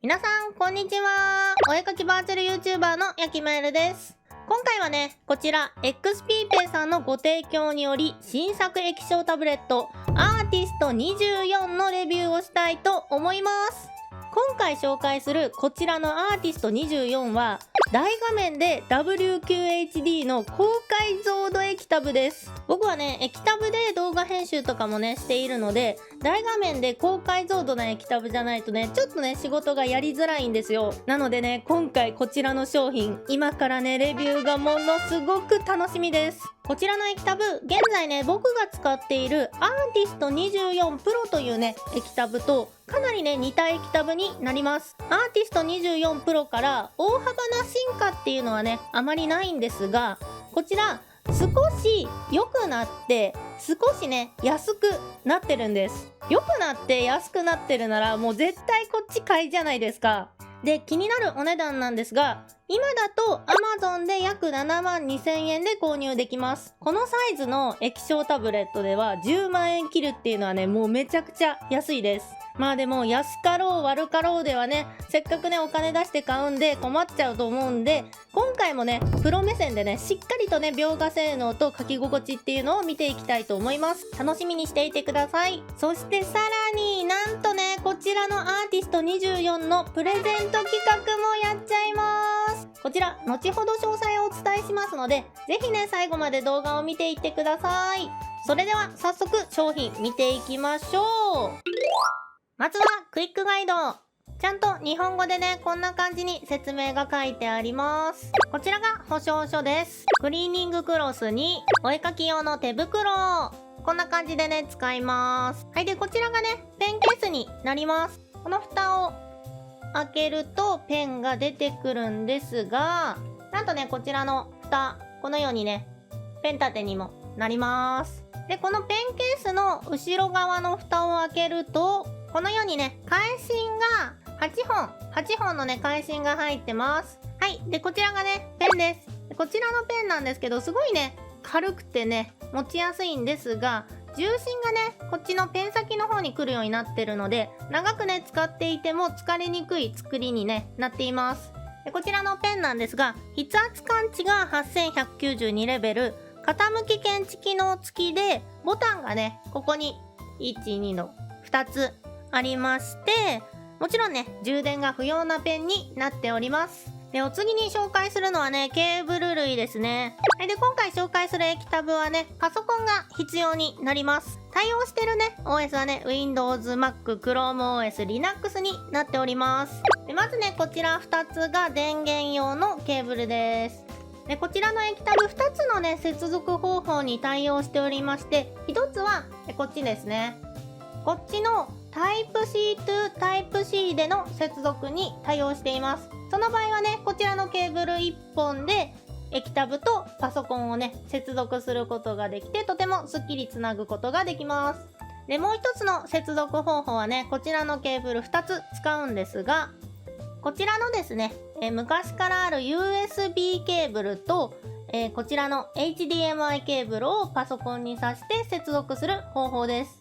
皆さん、こんにちは。お絵描きバーチャル YouTuber のやきまえるです。今回はね、こちら XP ペイさんのご提供により新作液晶タブレットアーティスト24のレビューをしたいと思います。今回紹介するこちらのアーティスト24は大画面で WQHD の高解像度液タブです。僕はね、液タブで動画編集とかもね、しているので、大画面で高解像度な液タブじゃないとね、ちょっとね、仕事がやりづらいんですよ。なのでね、今回こちらの商品、今からね、レビューがものすごく楽しみです。こちらの液タブ、現在ね、僕が使っているアーティスト24プロというね、液タブとかなりね、似た液タブになります。アーティスト24プロから大幅な進化っていうのはね、あまりないんですが、こちら少し良くなって少しね安くなってるんです。良くなって安くなってるならもう絶対こっち買いじゃないですか。で、気になるお値段なんですが、今だと Amazon で約7万2000円で購入できます。このサイズの液晶タブレットでは10万円切るっていうのはね、もうめちゃくちゃ安いです。まあでも安かろう悪かろうではね、せっかくねお金出して買うんで困っちゃうと思うんで、今回もねプロ目線でねしっかりとね描画性能と書き心地っていうのを見ていきたいと思います。楽しみにしていてください。そしてさらになんとね、こちらのアーティスト24のプレゼント企画もやっちゃいます。こちら後ほど詳細をお伝えしますので、ぜひね最後まで動画を見ていってください。それでは早速商品見ていきましょう。まずはクイックガイド。ちゃんと日本語でね、こんな感じに説明が書いてあります。こちらが保証書です。クリーニングクロスにお絵かき用の手袋。こんな感じでね、使います。はい、で、こちらがね、ペンケースになります。この蓋を開けるとペンが出てくるんですが、なんとね、こちらの蓋、このようにね、ペン立てにもなります。で、このペンケースの後ろ側の蓋を開けると、このようにね、返芯が8本のね、返芯が入ってます。はい。で、こちらがね、ペンです。でこちらのペンなんですけど、すごいね、軽くてね、持ちやすいんですが、重心がね、こっちのペン先の方に来るようになってるので、長くね、使っていても疲れにくい作りにね、なっています。で、こちらのペンなんですが、筆圧感知が8192レベル、傾き検知機能付きで、ボタンがね、ここに1、2の2つありまして、もちろんね、充電が不要なペンになっております。で、お次に紹介するのはね、ケーブル類ですね。で、今回紹介する液タブはね、パソコンが必要になります。対応してるね、OS はね、Windows、Mac、ChromeOS、Linux になっております。で、まずね、こちら2つが電源用のケーブルです。で、こちらの液タブ2つのね、接続方法に対応しておりまして、1つは、こっちですね。こっちのタイプ C to タイプ C での接続に対応しています。その場合はね、こちらのケーブル1本で液タブとパソコンをね、接続することができて、とてもスッキリつなぐことができます。で、もう一つの接続方法はね、こちらのケーブル2つ使うんですが、こちらのですね、昔からある USB ケーブルと、こちらの HDMI ケーブルをパソコンに挿して接続する方法です。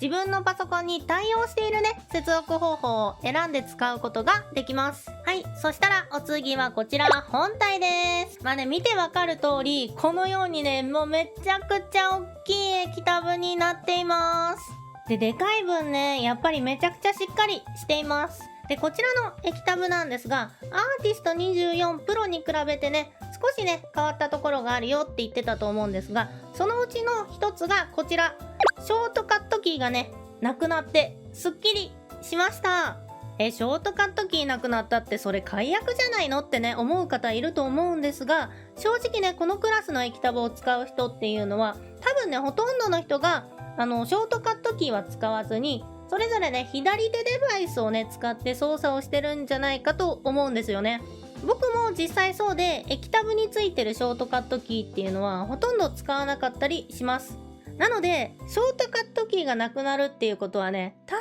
自分のパソコンに対応しているね、接続方法を選んで使うことができます。はい。そしたらお次はこちら、本体です。まあね、見てわかる通り、このようにね、もうめちゃくちゃ大きい液タブになっています。で、でかい分ね、やっぱりめちゃくちゃしっかりしています。で、こちらの液タブなんですが、アーティスト24プロに比べてね、少しね、変わったところがあるよって言ってたと思うんですが、そのうちの一つがこちら。ショートカットキーがね、なくなって、すっきりしました。ショートカットキーなくなったってそれ解約じゃないのってね、思う方いると思うんですが、正直ね、このクラスの液タブを使う人っていうのは、多分ね、ほとんどの人が、ショートカットキーは使わずに、それぞれね、左手デバイスをね、使って操作をしてるんじゃないかと思うんですよね。僕も実際そうで、液タブについてるショートカットキーっていうのは、ほとんど使わなかったりします。なので、ショートカットキーがなくなるっていうことはね、単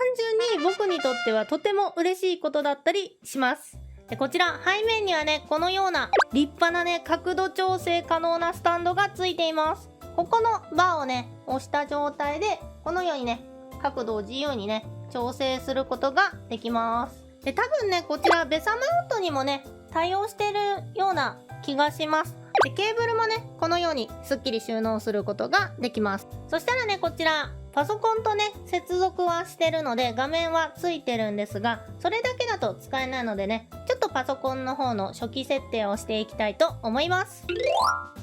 純に僕にとってはとても嬉しいことだったりします。で、こちら、背面にはね、このような立派なね、角度調整可能なスタンドがついています。ここのバーをね、押した状態で、このようにね、角度を自由にね、調整することができます。で、多分ね、こちらベサマウントにもね、対応してるような気がします。で、ケーブルもね、このようにすっきり収納することができます。そしたらね、こちら、パソコンとね、接続はしてるので、画面はついてるんですが、それだけだと使えないのでね、ちょっとパソコンの方の初期設定をしていきたいと思います。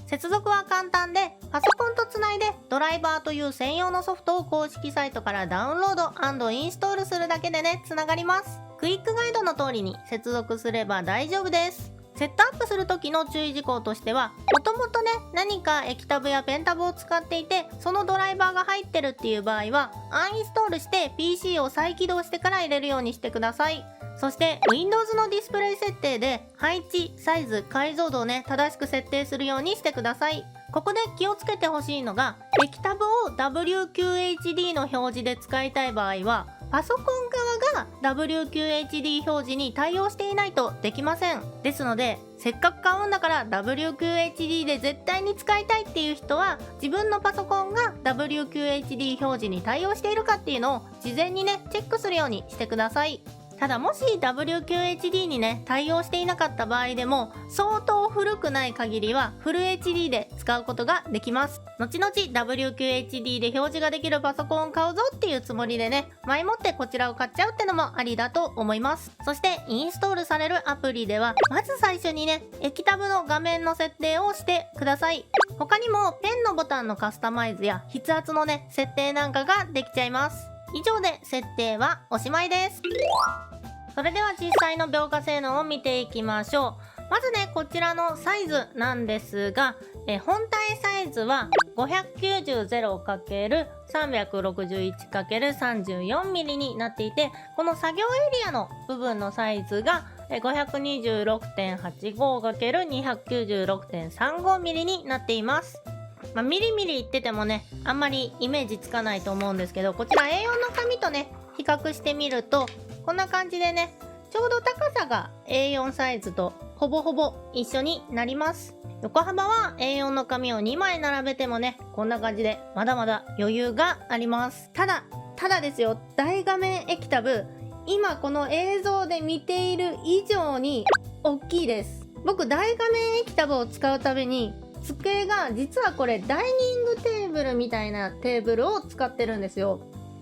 接続は簡単で、パソコンとつないでドライバーという専用のソフトを公式サイトからダウンロード&インストールするだけでね、つながります。クイックガイドの通りに接続すれば大丈夫です。セットアップする時の注意事項としては、もともとね、何か液タブやペンタブを使っていて、そのドライバーが入ってるっていう場合は、アンインストールして PC を再起動してから入れるようにしてください。そして Windows のディスプレイ設定で配置、サイズ、解像度をね、正しく設定するようにしてください。ここで気をつけてほしいのが、液タブを WQHD の表示で使いたい場合は、パソコン側が WQHD 表示に対応していないとできません。ですので、せっかく買うんだから WQHD で絶対に使いたいっていう人は、自分のパソコンが WQHD 表示に対応しているかっていうのを事前にね、チェックするようにしてください。ただもし WQHD にね、対応していなかった場合でも、相当古くない限りはフル HD で使うことができます。後々 WQHD で表示ができるパソコンを買うぞっていうつもりでね、前もってこちらを買っちゃうってのもありだと思います。そしてインストールされるアプリでは、まず最初にね、液タブの画面の設定をしてください。他にもペンのボタンのカスタマイズや筆圧のね、設定なんかができちゃいます。以上で設定はおしまいです。それでは実際の描画性能を見ていきましょう。まずね、こちらのサイズなんですが、本体サイズは 590×361×34mm になっていて、この作業エリアの部分のサイズが 526.85×296.35mm になっています。ミリミリ言っててもね、あんまりイメージつかないと思うんですけど、こちら A4 の紙とね、比較してみると、こんな感じでね、ちょうど高さが A4 サイズとほぼほぼ一緒になります。横幅は A4 の紙を2枚並べてもね、こんな感じでまだまだ余裕があります。ただですよ、大画面液タブ、今この映像で見ている以上に大きいです。僕大画面液タブを使うたびに、机が実はこれダイニングテーブルみたいなテーブルを使ってるんですよ。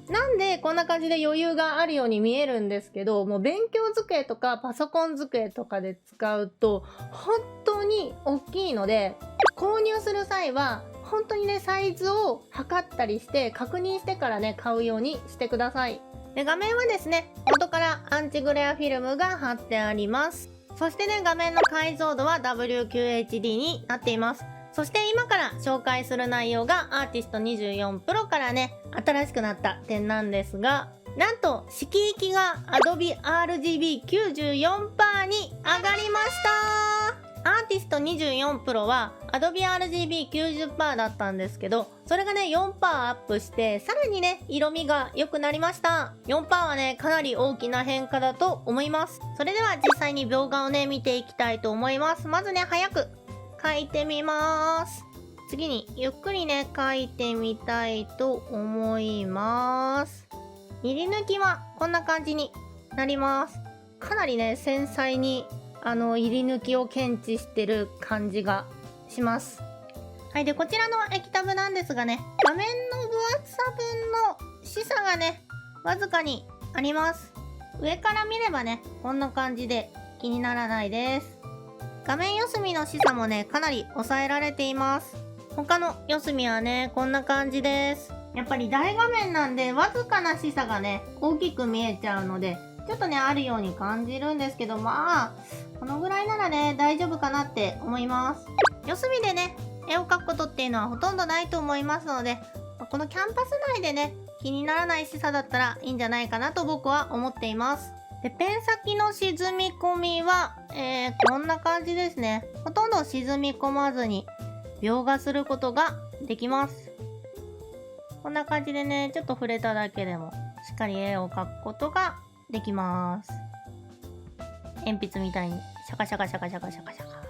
なんでこんな感じで余裕があるように見えるんですけど、もう勉強机とかパソコン机とかで使うと本当に大きいので、購入する際は本当にね、サイズを測ったりして確認してからね、買うようにしてください。で、画面はですね、元からアンチグレアフィルムが貼ってあります。そしてね、画面の解像度は WQHD になっています。そして今から紹介する内容がアーティスト24 Pro からね、新しくなった点なんですが、なんと色域が Adobe RGB94% に上がりました。アーティスト24 Pro は Adobe RGB90% だったんですけど、それがね 4% アップして、さらにね色味が良くなりました。4% はねかなり大きな変化だと思います。それでは実際に描画をね見ていきたいと思います。まずね早く描いてみます。次にゆっくりね描いてみたいと思います。入り抜きはこんな感じになります。かなりね繊細に入り抜きを検知してる感じがします。はい、でこちらの液タブなんですがね、画面の分厚さ分の視差がねわずかにあります。上から見ればねこんな感じで気にならないです。画面四隅の視差もねかなり抑えられています。他の四隅はねこんな感じです。やっぱり大画面なんでわずかな視差がね大きく見えちゃうので、ちょっとねあるように感じるんですけど、まあこのぐらいならね大丈夫かなって思います。四隅でね絵を描くことっていうのはほとんどないと思いますので、このキャンパス内でね気にならない視差だったらいいんじゃないかなと僕は思っています。でペン先の沈み込みは、こんな感じですね。ほとんど沈み込まずに描画することができます。こんな感じでねちょっと触れただけでもしっかり絵を描くことができます。鉛筆みたいにシャカシャカシャカシャカシャカシャカ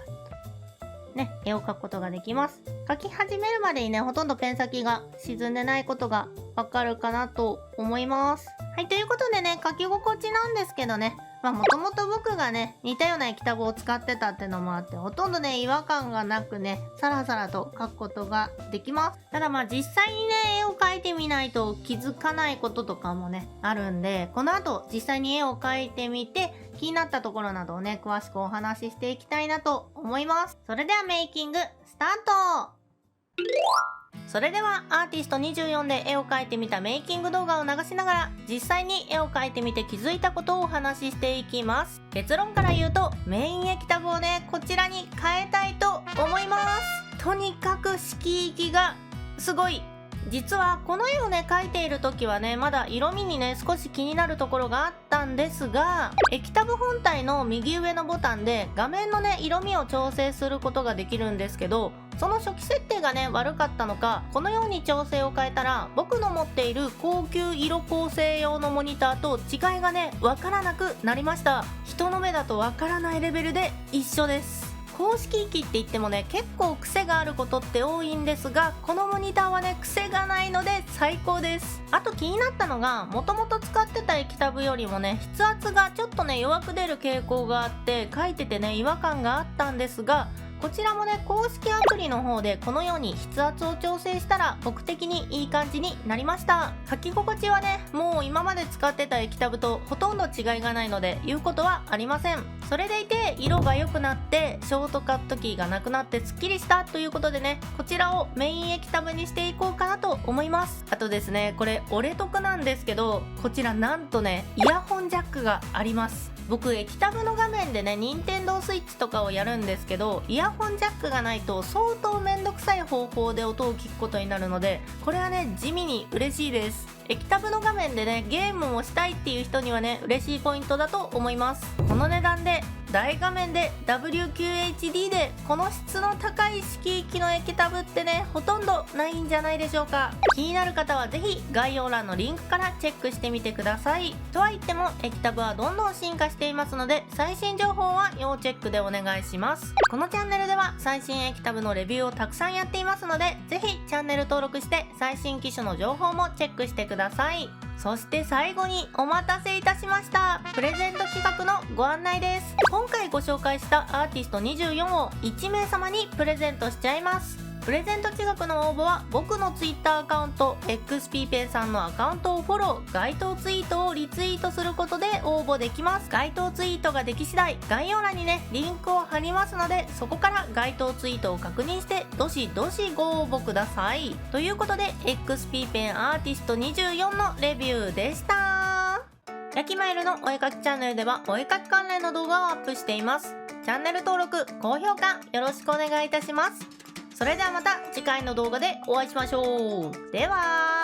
ね、絵を描くことができます。描き始めるまでにねほとんどペン先が沈んでないことがわかるかなと思います。はい、ということでね描き心地なんですけどね、もともと僕がね、似たような液タブを使ってたってのもあって、ほとんどね、違和感がなくね、さらさらと描くことができます。ただ実際にね、絵を描いてみないと気づかないこととかもね、あるんで、この後実際に絵を描いてみて、気になったところなどをね、詳しくお話ししていきたいなと思います。それではメイキング、スタート。それではアーティスト24で絵を描いてみたメイキング動画を流しながら実際に絵を描いてみて気づいたことをお話ししていきます。結論から言うとメイン液タブをねこちらに変えたいと思います。とにかく色域がすごい。実はこの絵をね描いている時はねまだ色味にね少し気になるところがあったんですが、液タブ本体の右上のボタンで画面のね色味を調整することができるんですけど、その初期設定がね悪かったのか、このように調整を変えたら僕の持っている高級色構成用のモニターと違いがねわからなくなりました。人の目だとわからないレベルで一緒です。公式域って言ってもね結構癖があることって多いんですが、このモニターはね癖がないので最高です。あと気になったのが、もともと使ってた液タブよりもね筆圧がちょっとね弱く出る傾向があって描いててね違和感があったんですが、こちらもね公式アプリの方でこのように筆圧を調整したら僕的にいい感じになりました。書き心地はねもう今まで使ってた液タブとほとんど違いがないので言うことはありません。それでいて色が良くなってショートカットキーがなくなってスッキリしたということでね、こちらをメイン液タブにしていこうかなと思います。あとですね、これ俺得なんですけど、こちらなんとねイヤホンジャックがあります。僕液タブの画面でね任天堂スイッチとかをやるんですけど、イヤホンジャックがないと相当めんどくさい方法で音を聞くことになるので、これはね地味に嬉しいです。液タブの画面でねゲームをしたいっていう人にはね嬉しいポイントだと思います。この値段で大画面で WQHD でこの質の高い色域の液タブってねほとんどないんじゃないでしょうか。気になる方はぜひ概要欄のリンクからチェックしてみてください。とは言っても液タブはどんどん進化していますので、最新情報は要チェックでお願いします。このチャンネルでは最新液タブのレビューをたくさんやっていますので、ぜひチャンネル登録して最新機種の情報もチェックしてください。そして最後にお待たせいたしました、プレゼント企画のご案内です。今回ご紹介したアーティスト24を1名様にプレゼントしちゃいます。プレゼント企画の応募は僕の Twitter アカウント XPPen さんのアカウントをフォロー、該当ツイートをリツイートすることで応募できます。該当ツイートができ次第概要欄にねリンクを貼りますので、そこから該当ツイートを確認してどしどしご応募ください。ということで XPPen アーティスト24のレビューでした。ヤキマイルのお絵かきチャンネルではお絵かき関連の動画をアップしています。チャンネル登録、高評価よろしくお願いいたします。それではまた次回の動画でお会いしましょう。では。